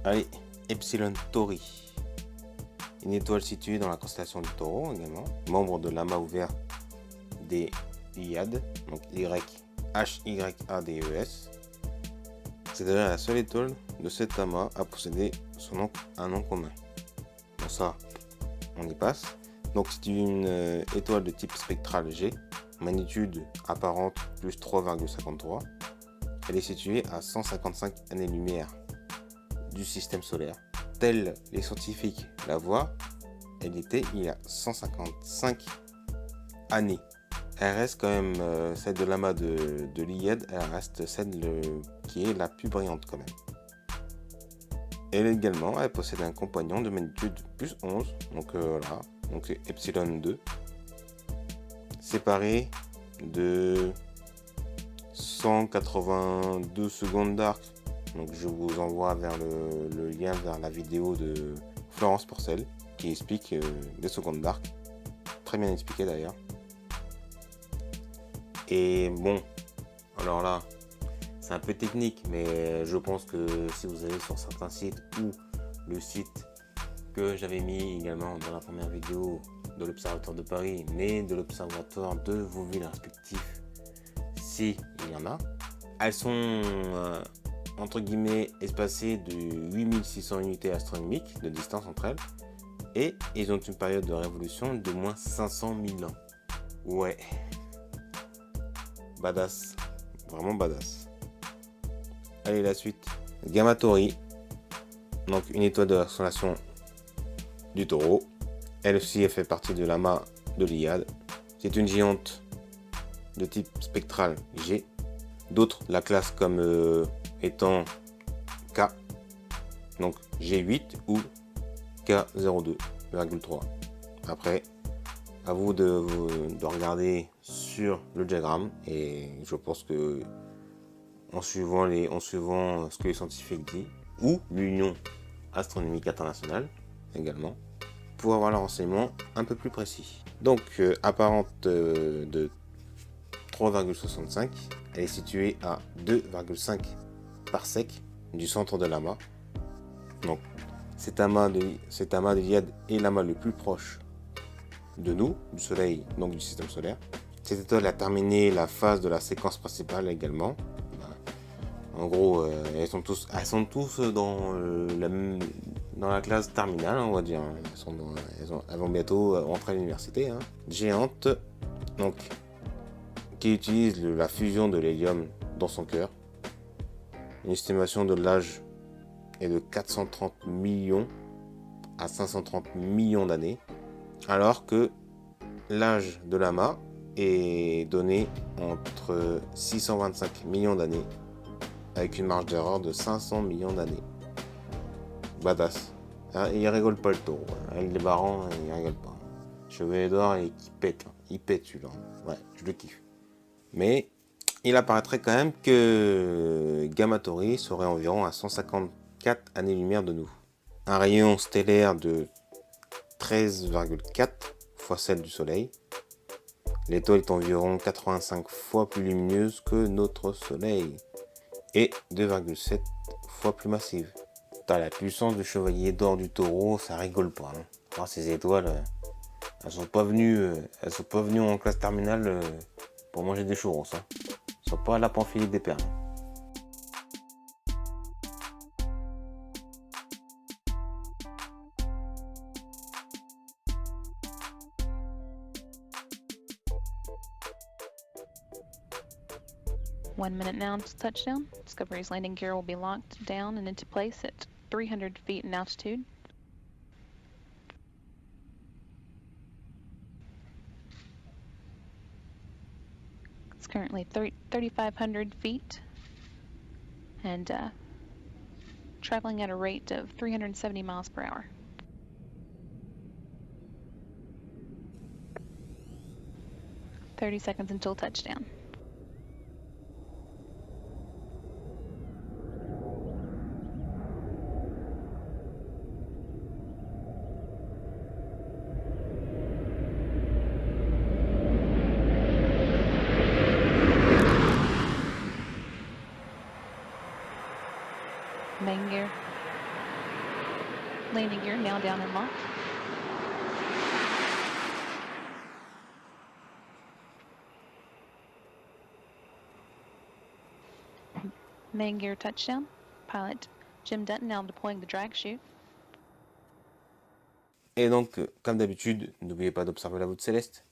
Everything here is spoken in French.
Allez, Epsilon Tauri. Une étoile située dans la constellation du Taureau également, membre de l'amas ouvert des Hyades, donc YHYADES. C'est d'ailleurs la seule étoile de cet amas à posséder un nom commun. Bon, ça, on y passe. Donc c'est une étoile de type spectral G, magnitude apparente plus 3,53. Elle est située à 155 années-lumière du système solaire. Tels les scientifiques la voient, elle était il y a 155 années. Elle reste quand même celle de l'amas de l'Hyade, elle reste celle qui est la plus brillante quand même. Elle également, elle possède un compagnon de magnitude plus 11, donc voilà, donc c'est Epsilon 2, séparé de 182 secondes d'arc. Donc je vous envoie vers le lien vers la vidéo de Florence Porcel qui explique les secondes d'arc. Très bien expliqué d'ailleurs. Et bon, alors là, c'est un peu technique, mais je pense que si vous allez sur certains sites ou le site que j'avais mis également dans la première vidéo de l'Observatoire de Paris, mais de l'Observatoire de vos villes respectifs, si il y en a, elles sont entre guillemets espacées de 8600 unités astronomiques de distance entre elles, et ils ont une période de révolution de moins 500 000 ans. Ouais, badass, vraiment badass. Allez, la suite. Gamma Tauri, donc une étoile de la constellation du Taureau. Elle aussi, elle fait partie de l'amas de l'Hyade. C'est une géante de type spectral G. D'autres la classent comme étant K, donc G8 ou K02,3. Après, à vous de regarder sur le diagramme, et je pense que en suivant ce que les scientifiques disent, ou l'Union astronomique internationale également, pour avoir le renseignement un peu plus précis. Donc apparente de 3,65, elle est située à 2,5 parsecs du centre de l'amas. Donc cet amas de l'Hyade est l'amas le plus proche de nous, du Soleil, donc du système solaire. Cette étoile a terminé la phase de la séquence principale également. En gros, elles sont tous dans la classe terminale, on va dire. Elles vont bientôt rentrer à l'université. Géante, donc, qui utilise la fusion de l'hélium dans son cœur. Une estimation de l'âge est de 430 millions à 530 millions d'années, alors que l'âge de l'amas est donné entre 625 millions d'années, avec une marge d'erreur de 500 millions d'années. Badass. Il rigole pas le taureau. Avec les barons, il rigole pas. Cheveux d'or et qui pète. Il pète celui-là. Ouais, je le kiffe. Mais il apparaîtrait quand même que Gamma Tauri serait environ à 154 années-lumière de nous. Un rayon stellaire de 13,4 fois celle du Soleil. L'étoile est environ 85 fois plus lumineuse que notre Soleil et 2,7 fois plus massive. T'as la puissance du chevalier d'or du Taureau, ça rigole pas. Ces étoiles, elles sont pas venues en classe terminale pour manger des churros. Elles sont pas là pour enfiler des perles. One minute now until touchdown. Discovery's landing gear will be locked down and into place at 300 feet in altitude. It's currently 3,500 feet and traveling at a rate of 370 miles per hour. "30 seconds until touchdown." Main gear Landing gear now down and locked. Main gear touchdown. Pilot Jim Dutton now deploying the drag chute. Et donc, comme d'habitude, n'oubliez pas d'observer la voûte céleste.